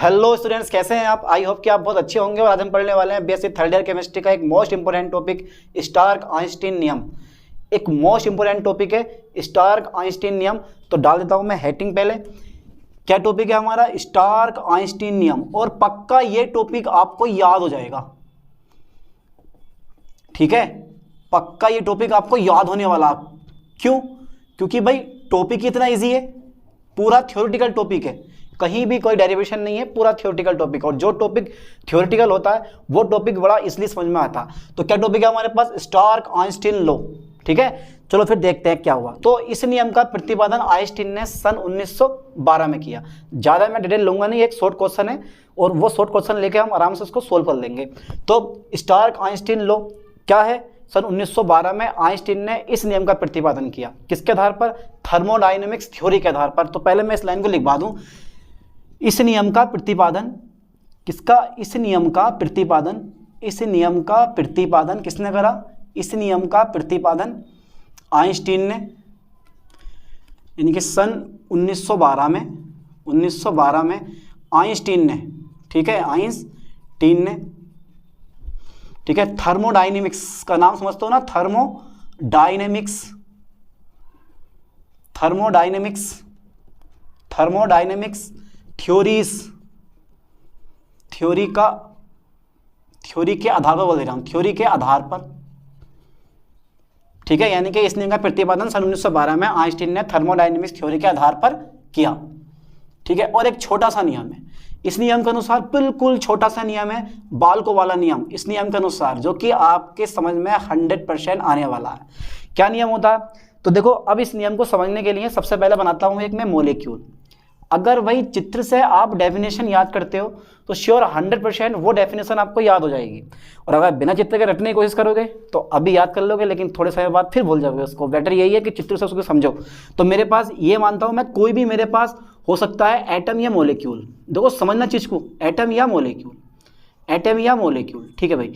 Hello students, कैसे हैं आप? आई होप कि आप बहुत अच्छे होंगे। और आज हम पढ़ने वाले हैं बीएससी थर्ड ईयर केमिस्ट्री का एक most important topic, Stark Einstein नियम। एक मोस्ट इंपोर्टेंट टॉपिक है स्टार्क आइंस्टीन नियम। तो डाल देता हूं मैं हेडिंग पहले। क्या टॉपिक है हमारा? स्टार्क आइंस्टीन नियम। और पक्का ये टॉपिक आपको याद हो जाएगा, ठीक है? पक्का ये टॉपिक आपको याद होने वाला। क्यों? क्योंकि भाई टॉपिक इतना इजी है, पूरा थ्योरेटिकल टॉपिक है, कहीं भी कोई डेरिवेशन नहीं है, पूरा थ्योरेटिकल टॉपिक। और जो टॉपिक थ्योरेटिकल होता है वो टॉपिक बड़ा इसलिए समझ में आता। तो क्या टॉपिक है हमारे पास? स्टार्क आइंस्टीन लॉ, ठीक है? चलो फिर देखते हैं क्या हुआ। तो इस नियम का प्रतिपादन आइंस्टीन ने सन 1912 में किया। ज़्यादा मैं डिटेल लूंगा नहीं, एक शॉर्ट क्वेश्चन है और वो शॉर्ट क्वेश्चन लेके हम आराम से उसको सोल्व कर लेंगे। तो स्टार्क आइंस्टीन लॉ क्या है? सन 1912 में आइंस्टीन ने इस नियम का प्रतिपादन किया। किसके आधार पर? थर्मोडायनेमिक्स थ्योरी के आधार पर। तो पहले मैं इस लाइन को लिखवा दूं। इस नियम का प्रतिपादन किसका? इस नियम का प्रतिपादन किसने करा? इस नियम का प्रतिपादन आइंस्टीन ने, यानी कि सन 1912 में आइंस्टीन ने, ठीक है? आइंस्टीन ने, ठीक है? थर्मोडायनेमिक्स का नाम समझते हो ना? थर्मोडायनेमिक्स थ्योरी के आधार पर बोल दे रहा हूं, थ्योरी के आधार पर, ठीक है? यानी कि इस नियम का प्रतिपादन सन 1912 में आइंस्टीन ने थर्मोडायनेमिक्स थ्योरी के आधार पर किया, ठीक है? और एक छोटा सा नियम है इस नियम के अनुसार, बिल्कुल छोटा सा नियम है, बाल्को वाला नियम इस नियम के अनुसार, जो कि आपके समझ में 100% आने वाला है। क्या नियम होता है? तो देखो, अब इस नियम को समझने के लिए सबसे पहले बनाता हूं एक मैं मॉलिक्यूल। अगर वही चित्र से आप डेफिनेशन याद करते हो तो श्योर 100% वो डेफिनेशन आपको याद हो जाएगी। और अगर बिना चित्र के रटने की कोशिश करोगे तो अभी याद कर लोगे, लेकिन थोड़े समय बाद फिर भूल जाओगे उसको। बेटर यही है कि चित्र से उसको समझो। तो मेरे पास ये मानता हूं मैं, कोई भी मेरे पास हो सकता है एटम या मॉलिक्यूल। देखो समझना चीज को, एटम या मॉलिक्यूल, ठीक है भाई?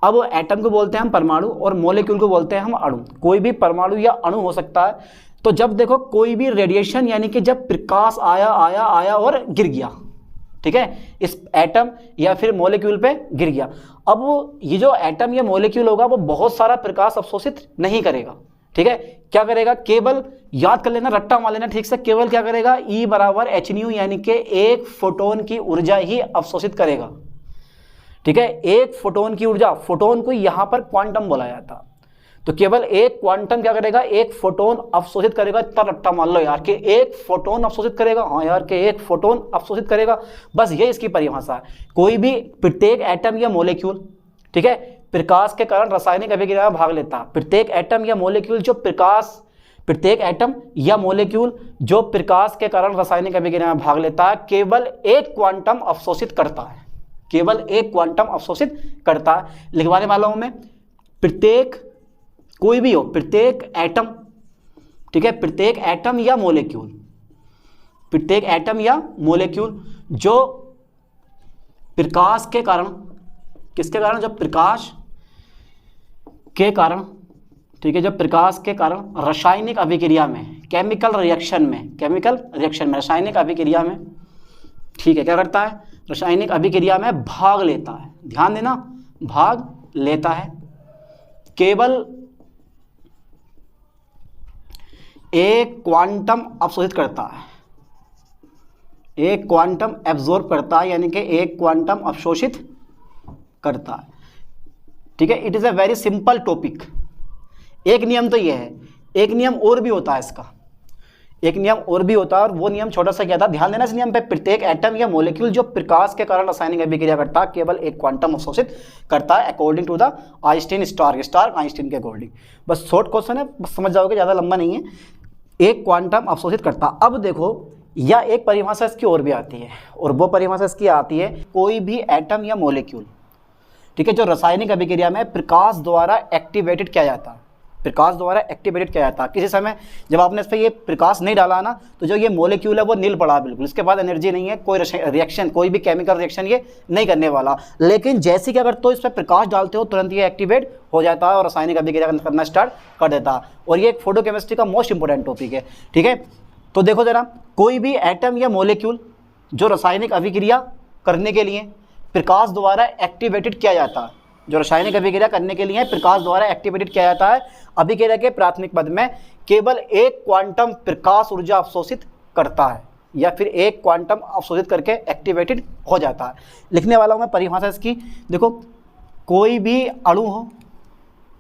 अब एटम को बोलते हैं हम परमाणु और मॉलिक्यूल को बोलते हैं हम अणु। कोई भी परमाणु या अणु हो सकता है। तो जब देखो कोई भी रेडिएशन, यानी कि जब प्रकाश आया और गिर गया, ठीक है, इस एटम या फिर मॉलिक्यूल पे गिर गया, अब वो ये जो एटम या मॉलिक्यूल होगा वो बहुत सारा प्रकाश अवशोषित नहीं करेगा, ठीक है? क्या करेगा? केवल याद कर लेना, रट्टा मार लेना ठीक से, केवल क्या करेगा? E बराबर hν, यानी कि एक फोटोन की ऊर्जा ही अवशोषित करेगा, ठीक है? एक फोटोन की ऊर्जा, फोटोन को यहां पर क्वांटम बोला जाता। तो केवल एक क्वांटम क्या करेगा? एक फोटोन अवशोषित करेगा। इतना रट्टा मान लो यार कि एक फोटोन अवशोषित करेगा। हाँ यार कि एक फोटोन अवशोषित करेगा, बस ये इसकी परिभाषा है। कोई भी प्रत्येक एटम या मॉलिक्यूल, ठीक है, प्रकाश के कारण रासायनिक अभिक्रिया में भाग लेता। प्रत्येक एटम या मॉलिक्यूल जो प्रकाश के कारण रासायनिक अभिक्रिया में भाग लेता है, केवल एक क्वांटम अवशोषित करता है, लिखवाने वाला हूं मैं। प्रत्येक कोई भी हो, प्रत्येक एटम, ठीक है, प्रत्येक एटम या मॉलिक्यूल जो प्रकाश के कारण, किसके कारण? जब प्रकाश के कारण, ठीक है, जब प्रकाश के कारण रासायनिक अभिक्रिया में, केमिकल रिएक्शन में, रासायनिक अभिक्रिया में, ठीक है, क्या करता है? रासायनिक अभिक्रिया में भाग लेता है। ध्यान देना, भाग लेता है। केवल एक क्वांटम अवशोषित करता है, एक क्वांटम एब्जॉर्ब करता है, यानी कि एक क्वांटम अवशोषित करता है, ठीक है? It is a very simple topic. एक नियम तो ये है, एक नियम और भी होता है इसका, और वो नियम छोटा सा क्या था? ध्यान देना इस नियम पे। प्रत्येक एटम या मॉलिक्यूल जो प्रकाश के कारण रासायनिक अभिक्रिया करता है, केवल एक क्वांटम अवशोषित करता है, according to the Einstein Stark Einstein के अकॉर्डिंग। बस शॉर्ट क्वेश्चन है, बस समझ जाओगे, ज्यादा लंबा नहीं है। एक क्वांटम अवशोषित करता। अब देखो, या एक परिभाषा इसकी और भी आती है, और वो परिभाषा इसकी आती है, कोई भी एटम या मॉलिक्यूल, ठीक है, जो रासायनिक अभिक्रिया में प्रकाश द्वारा एक्टिवेटेड किया जाता है, किसी समय जब आपने इस पर ये प्रकाश नहीं डाला ना, तो जो ये मॉलिक्यूल है वो नील पड़ा बिल्कुल, इसके बाद एनर्जी नहीं है, कोई रिएक्शन, कोई भी केमिकल रिएक्शन ये नहीं करने वाला। लेकिन जैसे कि अगर तो इस पर प्रकाश डालते हो तुरंत ये एक्टिवेट हो जाता है और रासायनिक अभिक्रिया करना स्टार्ट कर देता है। और ये एक फोटोकेमिस्ट्री का मोस्ट इंपोर्टेंट टॉपिक है, ठीक है। तो देखो जरा, कोई भी एटम या मॉलिक्यूल, जो रासायनिक अभिक्रिया करने के लिए प्रकाश द्वारा एक्टिवेटेड किया जाता है, जो रासायनिक अभिक्रिया करने के लिए प्रकाश द्वारा एक्टिवेटेड किया जाता है, अभिक्रिया के प्राथमिक पद में केवल एक क्वांटम प्रकाश ऊर्जा अवशोषित करता है या फिर एक क्वांटम अवशोषित करके एक्टिवेटेड हो जाता है। लिखने वाला हूँ मैं परिभाषा इसकी। देखो कोई भी अणु हो,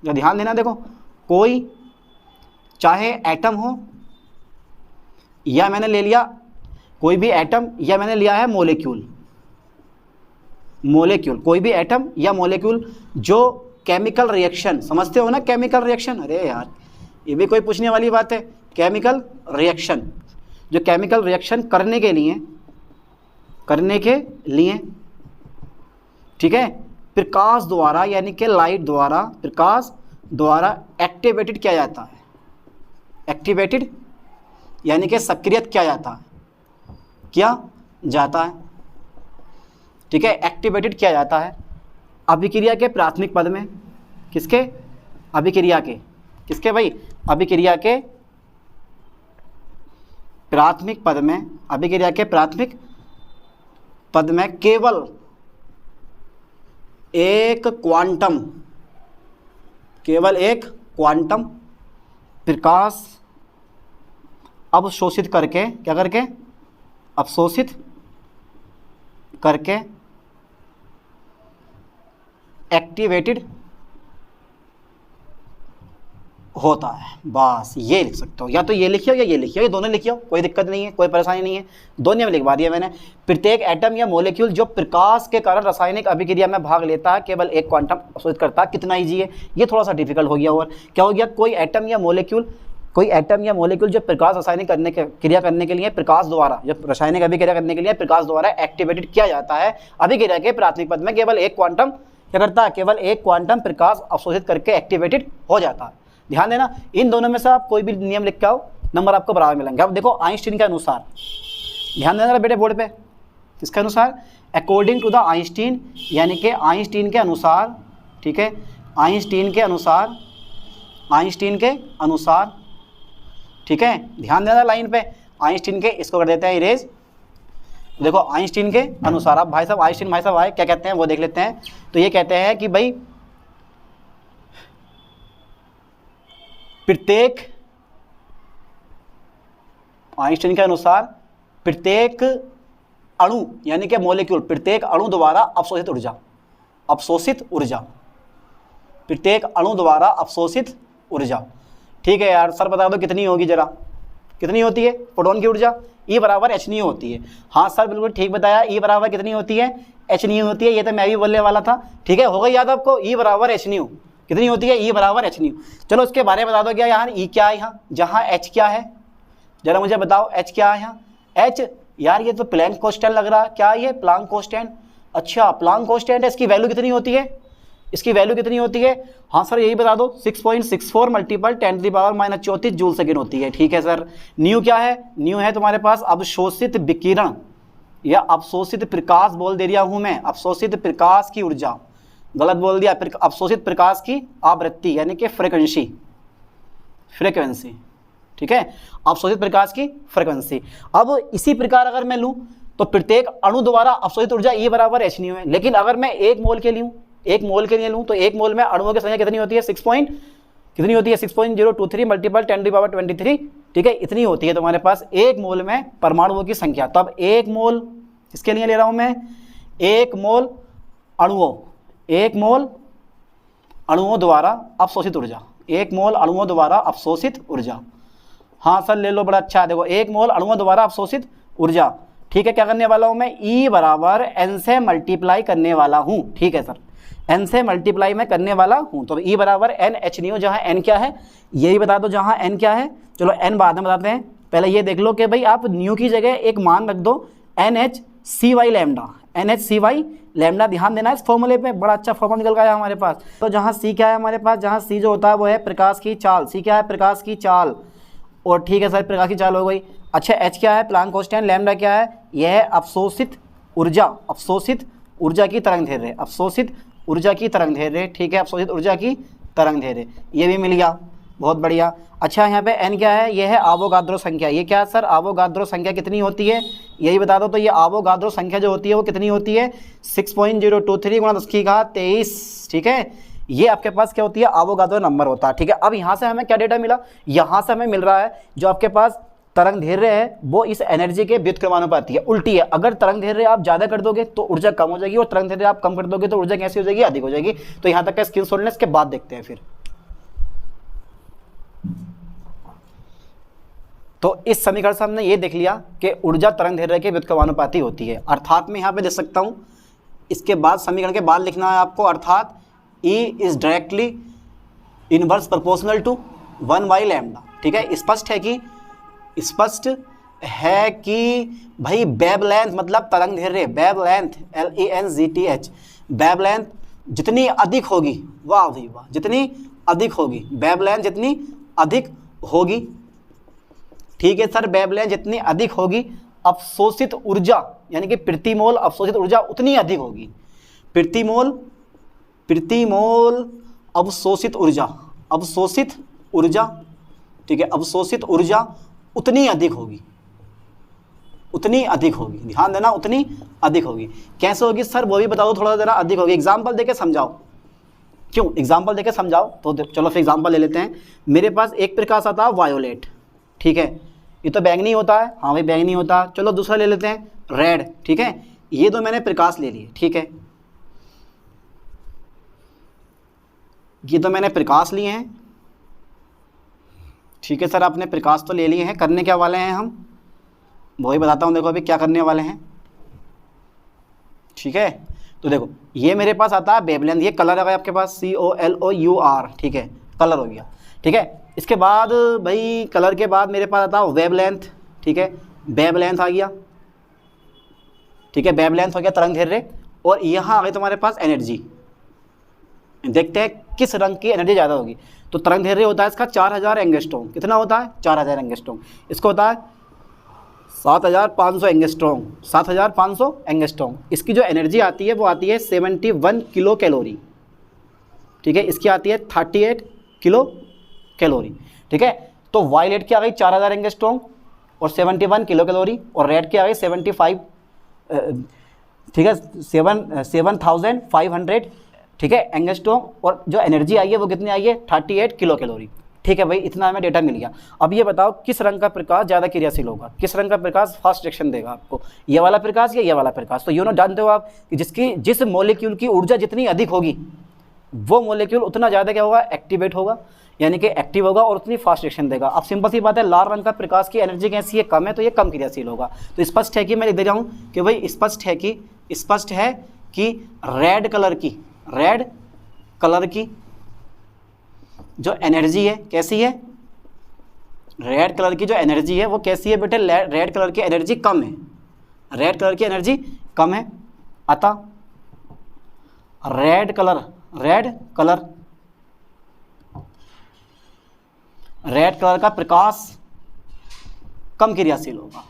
ध्यान देना, देखो कोई चाहे एटम हो या मैंने ले लिया कोई भी एटम या मैंने लिया है मॉलिक्यूल, कोई भी एटम या मॉलिक्यूल जो केमिकल रिएक्शन, समझते हो ना केमिकल रिएक्शन, अरे यार ये भी कोई पूछने वाली बात है। केमिकल रिएक्शन, जो केमिकल रिएक्शन करने के लिए ठीक है प्रकाश द्वारा यानी कि लाइट द्वारा, प्रकाश द्वारा एक्टिवेटेड किया जाता है, एक्टिवेटेड यानी कि सक्रियत किया जाता है, ठीक है, एक्टिवेटेड किया जाता है अभिक्रिया के प्राथमिक पद में। किसके? अभिक्रिया के, किसके भाई? अभिक्रिया के प्राथमिक पद में, अभिक्रिया के प्राथमिक पद में केवल एक क्वांटम प्रकाश अवशोषित करके, क्या करके? अवशोषित करके एक्टिवेटेड होता है। बस ये लिख सकते हो, या तो ये लिखियो या ये लिखियो, ये दोनों लिखियो, कोई दिक्कत नहीं है, कोई परेशानी नहीं है, दोनों में लिखवा दिया मैंने। प्रत्येक एटम या मॉलिक्यूल जो प्रकाश के कारण रासायनिक अभिक्रिया में भाग लेता है केवल एक क्वांटम अवशोषित करता है। कितना ईजी है, ये थोड़ा सा डिफिकल्ट हो गया। और क्या हो गया? कोई एटम या मॉलिक्यूल जो प्रकाश रासायनिक क्रिया करने के लिए प्रकाश द्वारा, जब रासायनिक अभिक्रिया करने के लिए प्रकाश द्वारा एक्टिवेटेड किया जाता है, अभिक्रिया के प्राथमिक पद में केवल एक क्वांटम क्या करता है? केवल एक क्वांटम प्रकाश अवशोषित करके एक्टिवेटेड हो जाता है। ध्यान देना, इन दोनों में से आप कोई भी नियम लिख के आओ, नंबर आपको बराबर मिलेंगे। अब देखो आइंस्टीन के अनुसार, ध्यान देना बेटे बोर्ड पे, किसके अनुसार? अकॉर्डिंग टू द आइंस्टीन, यानी कि आइंस्टीन के अनुसार, ठीक है, आइंस्टीन के अनुसार, ठीक है, ध्यान देना लाइन पे, आइंस्टीन के, इसको कर देते हैं इरेज। देखो आइंस्टीन के अनुसार, आप आइंस्टीन भाई साहब आए क्या कहते हैं वो देख लेते हैं। तो ये कहते हैं कि भाई आइंस्टीन के अनुसार प्रत्येक अणु यानी कि मॉलिक्यूल, प्रत्येक अणु द्वारा अवशोषित ऊर्जा, ठीक है यार सर बता दो कितनी होगी जरा, कितनी होती है फोटोन की ऊर्जा? E बराबर hν होती है। हाँ सर बिल्कुल ठीक बताया, E बराबर कितनी होती है? hν होती है। ये तो मैं भी बोलने वाला था, ठीक है, हो गई याद आपको? E बराबर hν कितनी होती है? E बराबर hν। चलो उसके बारे में बता दो, क्या यहाँ E क्या है, यहाँ जहाँ H क्या है, जरा मुझे बताओ H क्या है यहाँ? H यार ये तो प्लैंक कांस्टेंट लग रहा है, क्या ये? Planck constant. अच्छा प्लैंक कांस्टेंट है, इसकी वैल्यू कितनी होती है? हाँ सर यही बता दो, 6.64 मल्टीपल 10⁻⁻⁴ जूल सेकेंड होती है। ठीक है सर। न्यू क्या है? न्यू है तुम्हारे पास अवशोषित विकिरण या अवशोषित प्रकाश बोल दे रहा हूं मैं, अवशोषित प्रकाश की ऊर्जा, गलत बोल दिया, अवशोषित प्रकाश की आवृत्ति यानी कि फ्रीक्वेंसी, ठीक है, अवशोषित प्रकाश की फ्रीक्वेंसी। अब इसी प्रकार अगर मैं लूं तो प्रत्येक अणु द्वारा अवशोषित ऊर्जा E बराबर hν है। लेकिन अगर मैं एक मोल के लिए लूं तो एक मोल में अणुओं की संख्या कितनी होती है? 6.023 मल्टीपल 10⁻23, ठीक है, इतनी होती है तुम्हारे पास एक मोल में परमाणुओं की संख्या। तो अब एक मोल किसके लिए ले रहा हूं मैं? एक मोल अणुओं द्वारा अवशोषित ऊर्जा, एक मोल अणुओं द्वारा अवशोषित ऊर्जा। हाँ सर ले लो, बड़ा अच्छा। देखो एक मोल अणुओं द्वारा अवशोषित ऊर्जा, ठीक है, क्या करने वाला हूं मैं? E बराबर n से मल्टीप्लाई करने वाला हूं। ठीक है सर, n से मल्टीप्लाई मैं करने वाला हूं। तो E बराबर n hν, जहां n क्या है ये ही बता दो, जहां n क्या है। चलो n बाद में बताते हैं, पहले ये देख लो कि भाई आप न्यू की जगह एक मान रख दो NhCy लैम्डा, NhCy लैम्डा। ध्यान देना इस फॉर्मूले पे, बड़ा अच्छा फॉर्मूला निकल गया हमारे पास। तो जहाँ C क्या है हमारे पास, जहाँ C जो होता है वो है प्रकाश की चाल। C क्या है? प्रकाश की चाल। और ठीक है सर, प्रकाश की चाल हो गई। अच्छा H क्या है? Planck constant. लैम्डा क्या है? यह है अवशोषित ऊर्जा की तरंग दैर्ध्य, अवशोषित ऊर्जा की तरंग दैर्ध्य, ठीक है, अवशोषित ऊर्जा की तरंग दैर्ध्य, ये भी मिल गया। बहुत बढ़िया। अच्छा यहाँ पे n क्या है, ये है आवोगाद्रो संख्या। ये क्या है सर, आवोगाद्रो संख्या कितनी होती है यही बता दो। तो ये आवोगाद्रो संख्या जो होती है वो कितनी होती है, 6.023 गुणा 10 की घात 23, ठीक है। ये आपके पास क्या होती है, आवोगाद्रो नंबर होता है, ठीक है। अब यहाँ से हमें क्या डेटा मिला, यहाँ से हमें मिल रहा है जो आपके पास तरंग दैर्ध्य है वो इस एनर्जी के व्युत्क्रमानुपाती है, उल्टी है। अगर तरंग दैर्ध्य आप ज़्यादा कर दोगे तो ऊर्जा कम हो जाएगी, और तरंग दैर्ध्य आप कम कर दोगे तो ऊर्जा कैसी हो जाएगी, अधिक हो जाएगी। तो यहाँ तक का स्क्रीनशॉट लेना, इसके बाद देखते हैं फिर। तो इस समीकरण से हमने ये देख लिया कि ऊर्जा तरंग दैर्ध्य के व्युत्क्रमानुपाती होती है, अर्थात मैं यहाँ पे लिख सकता हूँ, इसके बाद समीकरण के बाद लिखना है आपको, अर्थात E is directly inverse proportional to 1/λ, ठीक है। स्पष्ट है कि भाई वेवलेंथ मतलब तरंग दैर्ध्य, वेवलेंथ LENGTH, वेवलेंथ जितनी अधिक होगी, वाह भाई वाह, जितनी अधिक होगी वेवलेंथ, जितनी अधिक होगी, ठीक है सर, वेवलेंथ जितनी अधिक होगी अवशोषित ऊर्जा यानी कि प्रति मोल अवशोषित ऊर्जा उतनी अधिक होगी। प्रति मोल अवशोषित ऊर्जा, ठीक है, अवशोषित ऊर्जा उतनी अधिक होगी, ध्यान देना, उतनी अधिक होगी। कैसे होगी सर वो भी बताओ थोड़ा ज़रा, अधिक होगी एग्जाम्पल देके समझाओ। क्यों, एग्जाम्पल देके समझाओ, तो चलो फिर एग्जाम्पल ले लेते हैं। मेरे पास एक प्रकाश आता है वायोलेट, ठीक है, ये तो बैंगनी होता है, हाँ भाई बैंगनी होता है। चलो दूसरा ले लेते हैं रेड, ठीक है। ये तो मैंने प्रकाश ले लिए, ठीक है, ये तो मैंने प्रकाश लिए हैं, ठीक है सर, आपने प्रकाश तो ले लिए हैं। करने क्या वाले हैं हम, वही बताता हूँ, देखो अभी क्या करने वाले हैं, ठीक है। तो देखो ये मेरे पास आता है वेवलेंथ, ये कलर है आपके पास COLOUR, ठीक है, कलर हो गया, ठीक है। इसके बाद भाई कलर के बाद मेरे पास आता है वेवलेंथ, ठीक है, वेवलेंथ आ गया, ठीक है, वेवलेंथ हो गया तरंग दैर्ध्य। और यहाँ आ गई तुम्हारे पास एनर्जी, देखते हैं किस रंग की एनर्जी ज़्यादा होगी। तो तरंग दैर्ध्य होता है इसका 4000 एंगस्ट्रॉम, कितना होता है 4000 एंगस्ट्रॉम, इसको होता है 7500 एंगस्ट्रॉम, 7500 एंगस्ट्रॉम। इसकी जो एनर्जी आती है वो आती है 71 किलो कैलोरी, ठीक है, इसकी आती है 38 किलो कैलोरी, ठीक है। तो वायलेट की आ गई 4000 एंगस्ट्रॉम और 71 किलो कैलोरी, और रेड की आ गई 75, ठीक है, 7500, ठीक है, एंगस्ट्रॉम, और जो एनर्जी आई है वो कितनी आई है 38 किलो कैलोरी, ठीक है भाई, इतना हमें डेटा मिल गया। अब ये बताओ किस रंग का प्रकाश ज़्यादा क्रियाशील होगा, किस रंग का प्रकाश फास्ट रिएक्शन देगा आपको, ये वाला प्रकाश या ये वाला प्रकाश। तो यूँ जानते हो आप कि जिस मॉलिक्यूल की ऊर्जा जितनी अधिक होगी वो मॉलिक्यूल उतना ज़्यादा क्या होगा, एक्टिवेट होगा, यानी कि एक्टिव होगा और उतनी फास्ट रिएक्शन देगा। अब सिंपल सी बात है, लाल रंग का प्रकाश की एनर्जी कैसी है, कम है, तो ये कम क्रियाशील होगा। तो स्पष्ट है कि मैं लिख दे रहा हूँ कि भाई स्पष्ट है कि रेड कलर की जो एनर्जी है कैसी है, रेड कलर की जो एनर्जी है वो कैसी है बेटे, रेड कलर की एनर्जी कम है, रेड कलर की एनर्जी कम है। अतः रेड कलर का प्रकाश कम क्रियाशील होगा,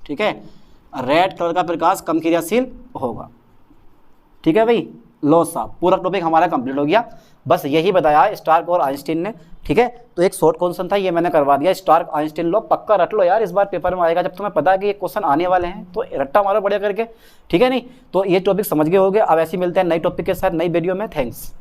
ठीक है, रेड कलर का प्रकाश कम क्रियाशील होगा, ठीक है भाई। लो साहब पूरा टॉपिक हमारा कंप्लीट हो गया, बस यही बताया स्टार्क और आइंस्टीन ने, ठीक है। तो एक शॉर्ट क्वेश्चन था ये मैंने करवा दिया, स्टार्क आइंस्टीन लो, पक्का रट लो यार, इस बार पेपर में आएगा। जब तुम्हें पता है कि ये क्वेश्चन आने वाले हैं तो रट्टा मारो बढ़िया करके, ठीक है नहीं। तो ये टॉपिक समझ गए होगे। अब ऐसे मिलते हैं नई टॉपिक के साथ नई वीडियो में। थैंक्स।